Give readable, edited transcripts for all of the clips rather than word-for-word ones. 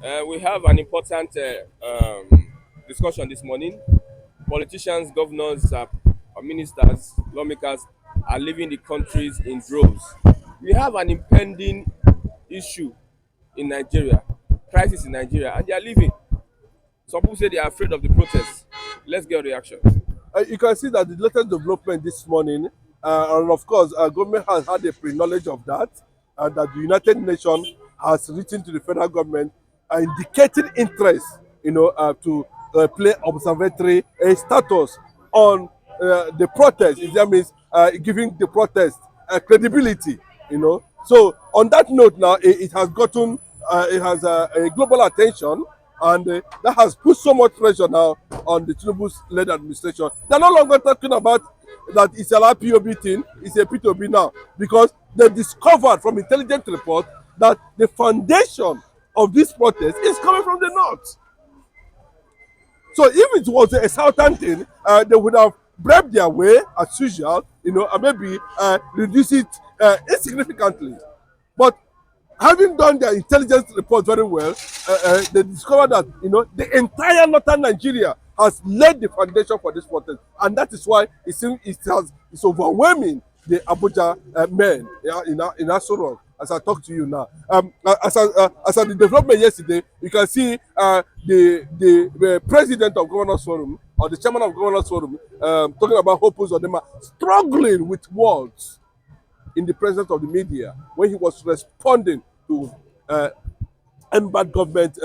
We have an important discussion this morning. Politicians, governors, ministers, lawmakers are leaving the countries in droves. We have an impending issue in Nigeria, crisis in Nigeria, and they are leaving. Some people say they are afraid of the protests. Let's get a reaction. You can see that the latest development this morning, and of course, government has had a pre-knowledge of that, that the United Nations has written to the federal government, indicating interest, to play observatory status on the protest. That means giving the protest credibility. So on that note, now it has gotten, it has a global attention, and that has put so much pressure now on the Tinubu-led administration. They're no longer talking about that it's an IPOB thing, it's a P2B now, because they discovered from intelligence report that the foundation of this protest is coming from the north. So if it was a southern thing, they would have braved their way as usual, and maybe reduce it insignificantly. But having done their intelligence report very well, they discovered that the entire northern Nigeria has laid the foundation for this protest, and that is why it's overwhelming the Abuja men in Aso Rock. As I talk to you now, as at the development yesterday, you can see the president of Governors Forum, or the chairman of Governors Forum, talking about Hope Uzodinma, struggling with words in the presence of the media when he was responding to bad government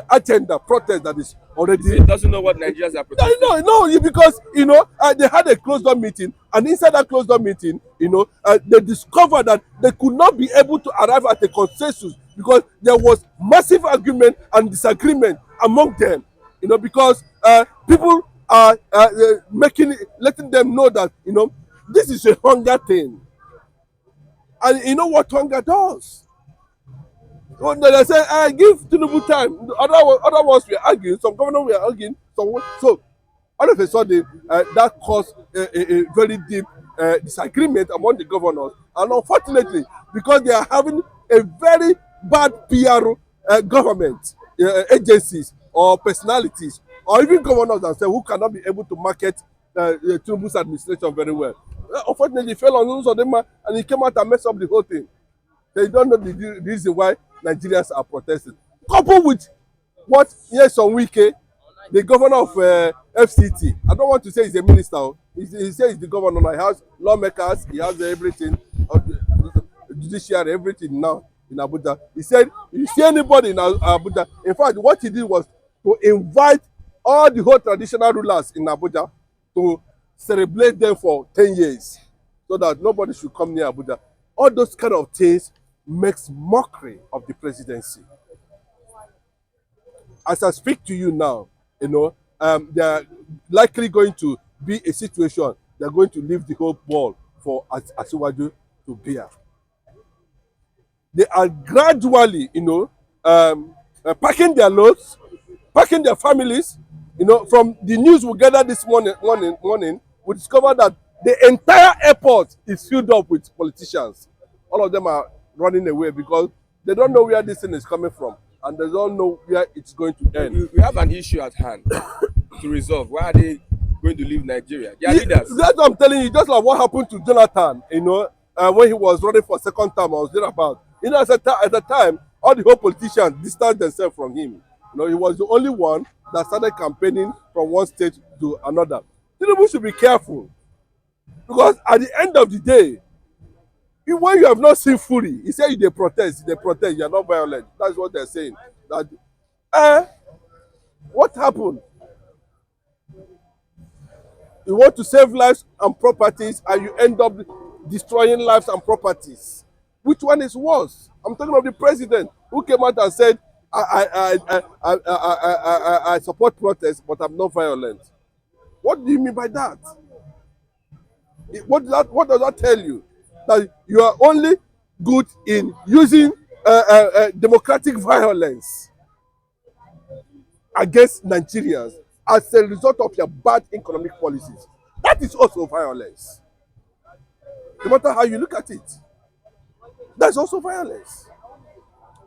agenda protest that is already. He doesn't know what Nigerians are protesting. No, because they had a closed door meeting, and inside that closed door meeting, they discovered that they could not be able to arrive at a consensus because there was massive argument and disagreement among them. Because people are letting them know that this is a hunger thing, and you know what hunger does. Well, they say, give Tinubu time. Other ones were arguing, some governors were arguing. So all of a sudden, that caused a very deep disagreement among the governors. And unfortunately, because they are having a very bad PR government agencies or personalities, or even governors themselves who cannot be able to market Tinubu's administration very well. Unfortunately, he fell on Uzodinma, and he came out and messed up the whole thing. They don't know the reason why Nigerians are protesting. Coupled with what Nyesom Wike, the governor of FCT, I don't want to say he's a minister. He says he's the governor. He has lawmakers, he has everything, judiciary, everything now in Abuja. He said, you see anybody in Abuja, in fact, what he did was to invite all the whole traditional rulers in Abuja to celebrate them for 10 years so that nobody should come near Abuja. All those kind of things makes mockery of the presidency. As I speak to you now, they are likely going to be a situation they're going to leave the whole ball for Asiwaju to bear. They are gradually, packing their loads, packing their families. From the news we gathered this morning, we discovered that the entire airport is filled up with politicians. All of them are running away because they don't know where this thing is coming from, and they don't know where it's going to end. We have an issue at hand to resolve. Why are they going to leave Nigeria? They are leaders. That's what I'm telling you. Just like what happened to Jonathan, when he was running for second term, I was there about. At the time, all the whole politicians distanced themselves from him. He was the only one that started campaigning from one state to another. Tinubu should be careful, because at the end of the day, when you have not seen fury, he said they protest, you are not violent. That's what they're saying. That what happened? You want to save lives and properties, and you end up destroying lives and properties. Which one is worse? I'm talking of the president who came out and said, I support protests, but I'm not violent. What do you mean by that? What does that tell you? That you are only good in using democratic violence against Nigerians as a result of your bad economic policies. That is also violence. No matter how you look at it, that's also violence.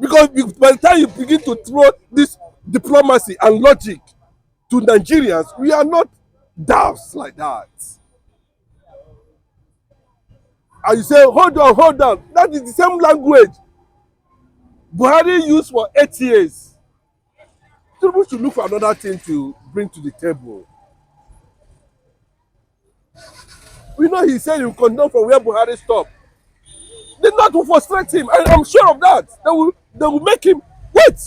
Because by the time you begin to throw this diplomacy and logic to Nigerians, we are not doves like that. And you say, hold on, hold on. That is the same language Buhari used for 8 years. Tinubu should look for another thing to bring to the table. We know he said he will continue from where Buhari stopped. They not to frustrate him, and I'm sure of that. They will make him wait.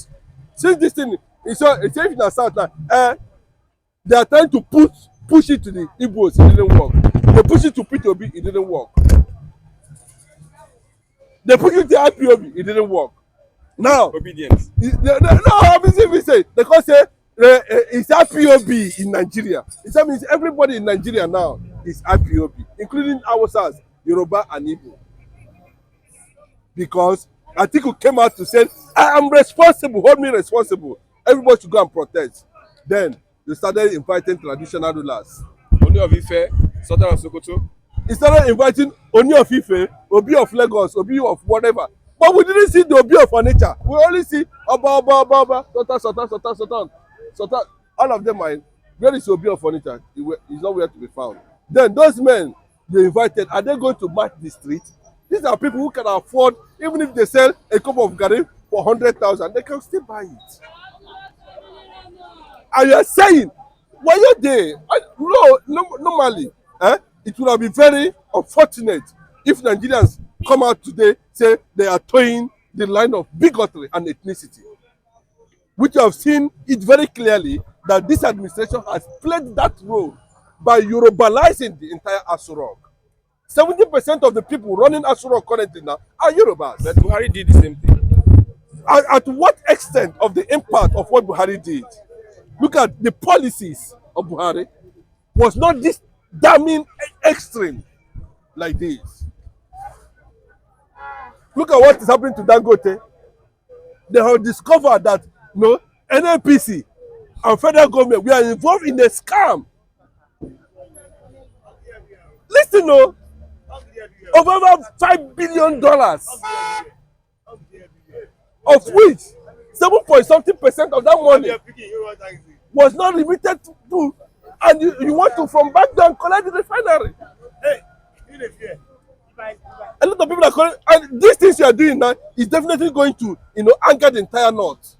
Since this thing, it's in the south now. They are trying to push it to the Igbos, it didn't work. They push it to P2B, it didn't work. They push it to IPOB, it didn't work. Now, Obedience. no, I'm saying they can say it's IPOB in Nigeria. That means everybody in Nigeria now is IPOB, including ourselves, Yoruba and Igbo. Because Atiku came out to say, I am responsible, hold me responsible. Everybody should go and protest. Then they started inviting traditional rulers. Oni of Ife, Sultan of Sokoto. He started inviting Oni of Ife, Obi of Lagos, Obi of whatever. But we didn't see the Obi of Onitsha. We only see Oba, Sultan. All of them are, where is Obi of Onitsha? He's nowhere to be found. Then those men they invited, are they going to march the street? These are people who can afford, even if they sell a cup of garri for 100,000, they can still buy it. And you are saying, were you there? Normally, it would have been very unfortunate if Nigerians come out today say they are towing the line of bigotry and ethnicity. Which you have seen it very clearly that this administration has played that role by Yorubalizing the entire Aso Rock. 70% of the people running Aso Rock currently now are Yorubas. But Buhari did the same thing. At what extent of the impact of what Buhari did? Look at the policies of Buhari was not this damning extreme like this. Look at what is happening to Dangote. They have discovered that NNPC and federal government, we are involved in a scam. Listen, of over $5 billion, of which 7.something% of that money was not remitted to, and you want to from back there and collect the refinery. A lot of people are calling, and these things you are doing now is definitely going to, anger the entire north,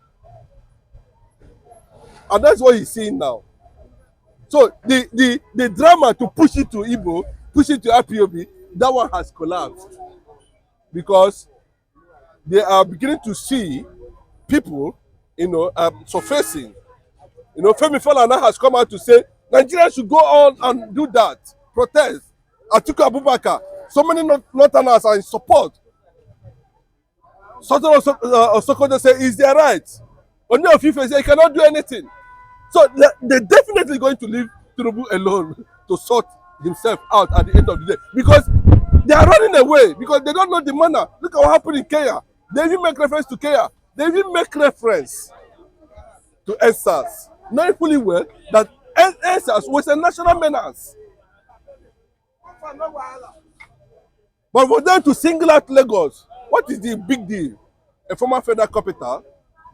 and that's what he's seeing now. So the drama to push it to Igbo, push it to IPOB, that one has collapsed because they are beginning to see people, surfacing. Femi Falana has come out to say Nigeria should go on and do that, protest. Atiku Abubakar, so many Northerners are in support. Sultan of Sokoto say is their right. Oni of Ife say he cannot do anything. So they're definitely going to leave Tinubu alone to sort himself out at the end of the day, because they are running away because they don't know the manner. Look at what happened in Kenya. They even make reference to Kenya. They even make reference to ESAS, knowing fully well that ESAS was a national menace. But for them to single out Lagos, what is the big deal? A former federal capital,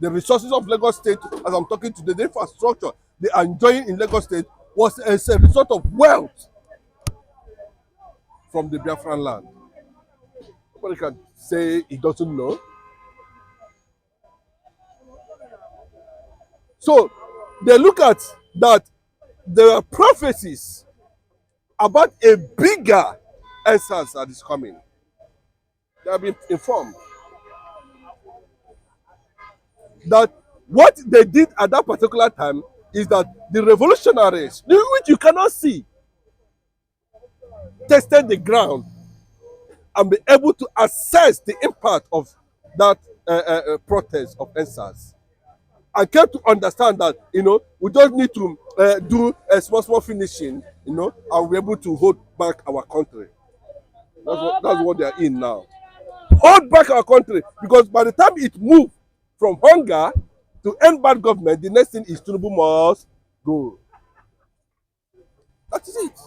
the resources of Lagos State, as I'm talking today, the infrastructure they are enjoying in Lagos State was as a result of wealth from the Biafran land. Nobody can say he doesn't know. So they look at that there are prophecies about a bigger essence that is coming. They have been informed that what they did at that particular time is that the revolutionaries, which you cannot see, tested the ground and be able to assess the impact of that protest of ESAS. I came to understand that we just need to do a small finishing, and we're able to hold back our country. That's what they are in now. Hold back our country, because by the time it moves from hunger to end bad government, the next thing is Tinubu must go. That is it.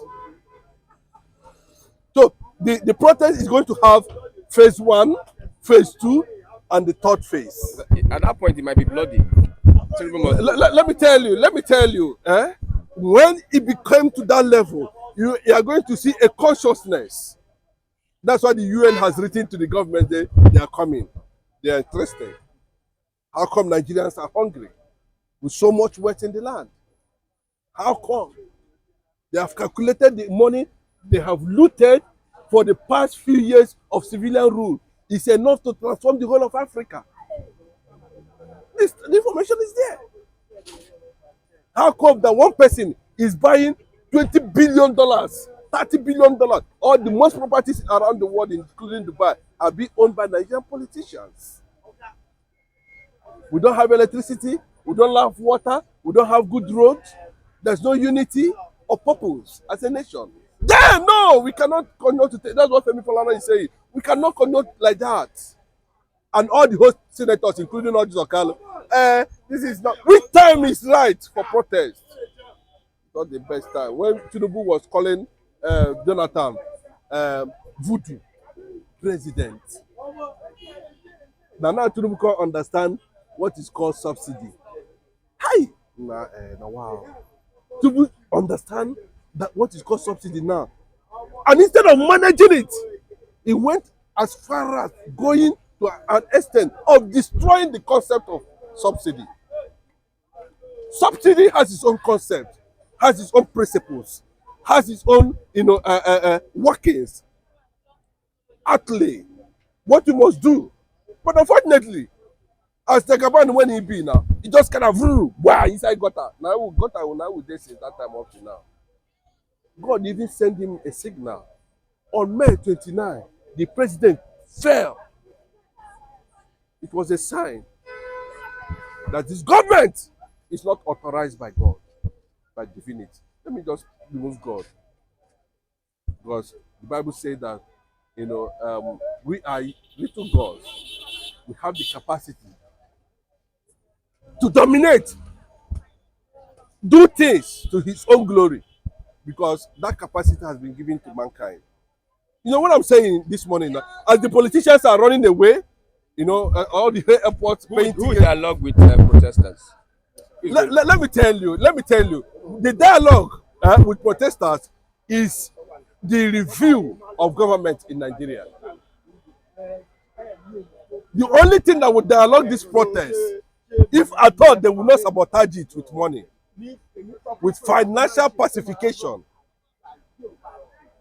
So the protest is going to have phase 1, phase 2, and the third phase. At that point, it might be bloody. Tinubu must go. Let me tell you, when it became to that level, you are going to see a consciousness. That's why the UN has written to the government they are coming. They are interested. How come Nigerians are hungry with so much wealth in the land? How come? They have calculated the money they have looted for the past few years of civilian rule is enough to transform the whole of Africa. The information is there. How come that one person is buying $20 billion, $30 billion, all the most properties around the world, including Dubai, are being owned by Nigerian politicians? We don't have electricity, we don't have water, we don't have good roads, there's no unity or purpose as a nation. Then, no, we cannot continue to take. That's what Femi Falana is saying. We cannot continue like that. And all the host senators, including Orji Okalo, this is not. Which time is right for protest? Not the best time. When Tinubu was calling Jonathan voodoo president, now Tinubu can't understand what is called subsidy. Hi, wow. Tinubu understand that what is called subsidy now, and instead of managing it, he went as far as going to an extent of destroying the concept of subsidy. Subsidy has its own concept, has its own principles, has its own, workings, outlay, what you must do. But unfortunately, as Tagaban when he be now, he just kind of wow inside gutter. Now will they say that time up to now. God even sent him a signal. On May 29, the president fell. It was a sign that this government is not authorized by God, by divinity. Let me just remove God. Because the Bible says that, we are little gods. We have the capacity to dominate, do things to his own glory, because that capacity has been given to mankind. You know what I'm saying this morning? As the politicians are running away, all the airports paying Who dialogue with protesters? Let me tell you, the dialogue with protesters is the review of government in Nigeria. The only thing that would dialogue this protest, if at all they will not sabotage it with money, with financial pacification,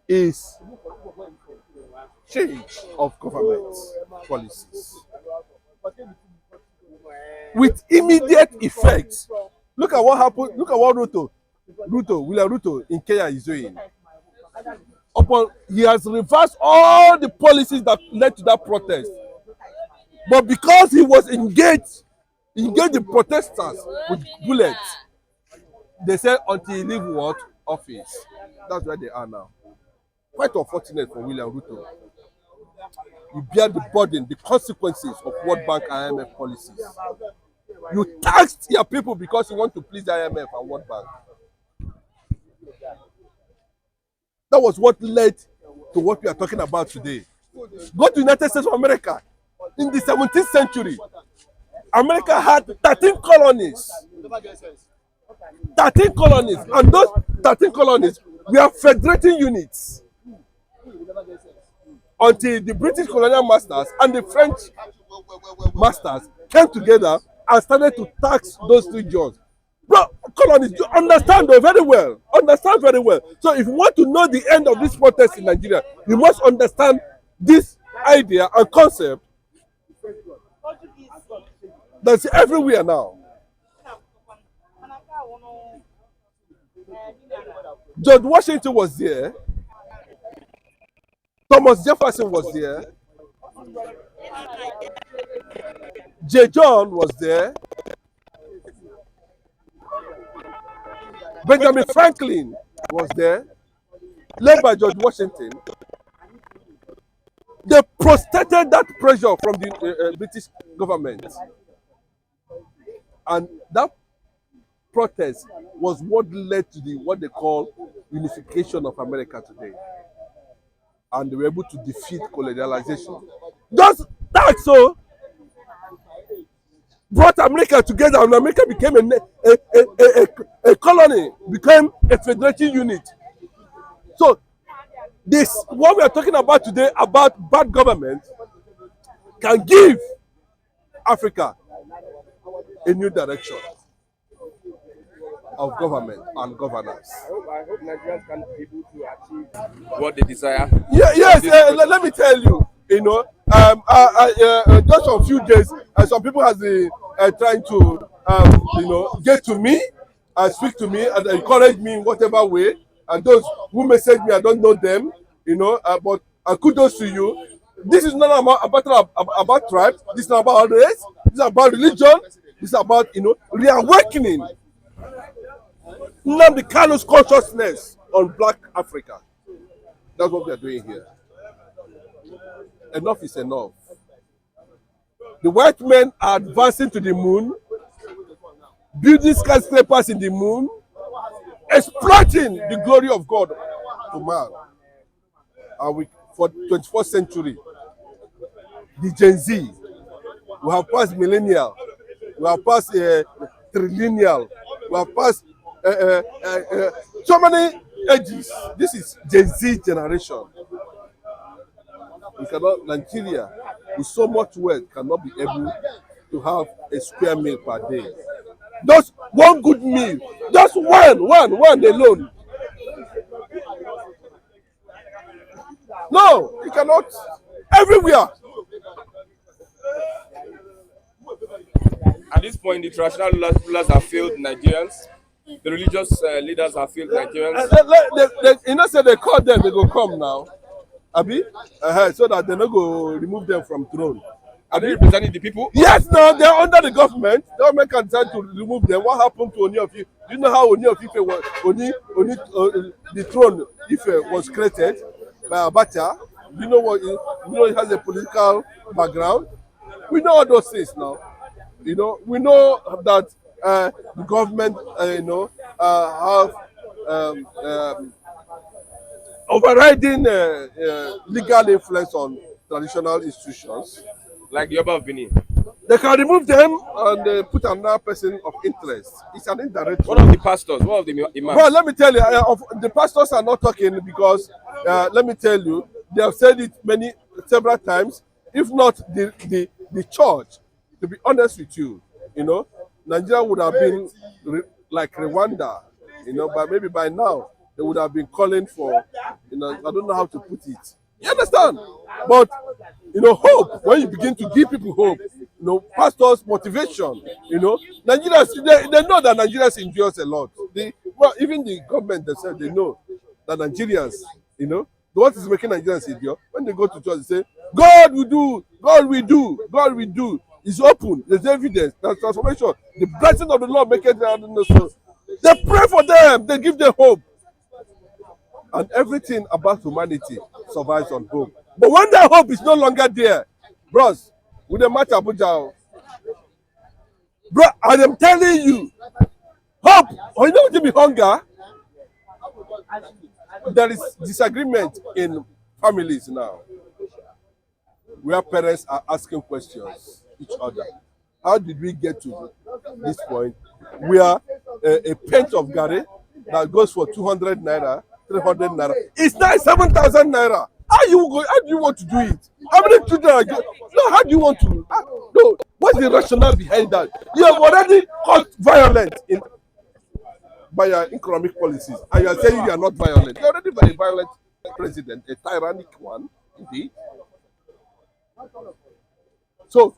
is change of government policies with immediate effect. Look at what happened. Look at what William Ruto in Kenya is doing. He has reversed all the policies that led to that protest. But because he was engaged the protesters with bullets, they said until he leave what? Office. That's where they are now. Quite unfortunate for William Ruto. You bear the burden, the consequences of World Bank and IMF policies. You taxed your people because you want to please the IMF and World Bank. That was what led to what we are talking about today. Go to the United States of America. In the 17th century, America had 13 colonies. 13 colonies. And those 13 colonies were federating units. Until the British colonial masters and the French masters came together and started to tax those regions. Bro, colonies, you understand very well. Understand very well. So if you want to know the end of this protest in Nigeria, you must understand this idea and concept that's everywhere now. George Washington was there. Thomas Jefferson was there. J. John was there. Benjamin Franklin was there, led by George Washington. They prostrated that pressure from the British government. And that protest was what led to what they call unification of America today. And they were able to defeat colonialization. Just that so, brought America together, and America became a colony, became a federating unit. So this, what we are talking about today about bad government, can give Africa a new direction of government and governance. I hope Nigerians can be able to achieve what they desire. Yeah, yes, This process. let me tell you, just a few days, some people has been trying to, get to me and speak to me and encourage me in whatever way. And those who message me, I don't know them, but kudos to you. This is not about tribe. This is not about race. This is about religion. This is about, reawakening Nnamdi Kanu's consciousness on Black Africa. That's what we are doing here. Enough is enough. The white men are advancing to the moon, building skyscrapers in the moon, exploiting the glory of God to man. And for 21st century, the Gen Z, we have passed millennial, we have passed trillennial, we have passed so many ages. This is Gen Z generation. We cannot, Nigeria, with so much wealth, cannot be able to have a square meal per day. Just one good meal, just one alone. No, you cannot. Everywhere. At this point, the traditional rulers have failed Nigerians. The religious leaders have failed Nigerians. Say they call them, they go come now. Abi, so that they no go remove them from throne. Are they representing the people? Yes, no, they're under the government. The government can decide to remove them. What happened to Oni of Ife? Do you know how Oni of Ife was? The throne Ife was created by Abacha. Do you know what? You know, it has a political background. We know all those things now. We know that the government, have overriding legal influence on traditional institutions. Like the Yoruba of Benin. They can remove them and put another person of interest. It's an indirect. One of the pastors, one of the imams. Well, let me tell you, the pastors are not talking because, let me tell you, they have said it several times. If not the church, to be honest with you, Nigeria would have been like Rwanda, but maybe by now they would have been calling for, I don't know how to put it. You understand? But hope, when you begin to give people hope, pastors' motivation, Nigerians, they know that Nigerians endures a lot. Even the government themselves, they know that Nigerians, what is making Nigerians endure, when they go to church, they say, God will do, God will do, God will do. It's open, there's evidence, there's transformation. The blessing of the Lord make it so. They pray for them, they give them hope. And everything about humanity survives on hope. But when that hope is no longer there, bros, with the matter Abuja, bro, I am telling you, hope, or you know what be hunger? There is disagreement in families now, where parents are asking questions each other. How did we get to this point where a pint of Gary that goes for 200 naira, 300 naira, it's now 7,000 naira? How do you want to do it? How many children are going? No, how do you want to? No, what's the rationale behind that? You have already caused violence by your economic policies, and you are saying you are not violent. You are already a violent president, a tyrannic one, indeed. So,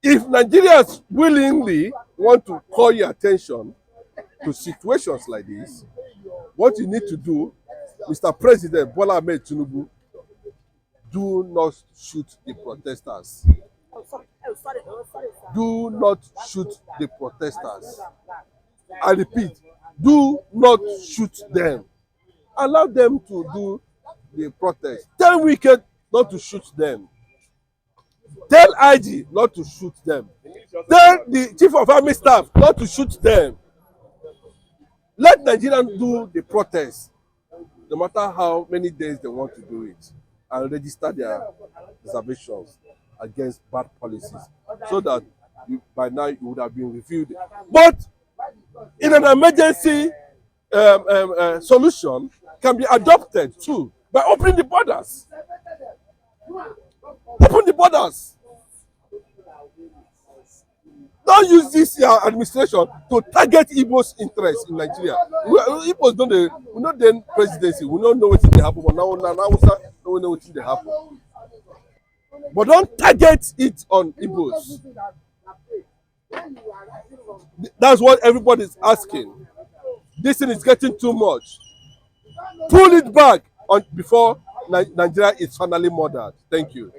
if Nigerians willingly want to call your attention to situations like this, what you need to do, Mr. President Bola Ahmed Tinubu, do not shoot the protesters. Do not shoot the protesters. I repeat, do not shoot them. Allow them to do the protest. Tell Wike not to shoot them. Tell IG not to shoot them. Tell the chief of army staff not to shoot them. Let Nigerians do the protest, no matter how many days they want to do it, and register their reservations against bad policies, so that by now it would have been reviewed. But in an emergency solution can be adopted too by opening the borders. Open the borders. Don't use this administration to target Igbo's interests in Nigeria. Igbos don't dey, we no dey presidency, we don't know wetin dey happen, but now Hausa no know wetin dey happen. But don't target it on Igbos. That's what everybody is asking. This thing is getting too much. Pull it back before Nigeria is finally murdered. Thank you.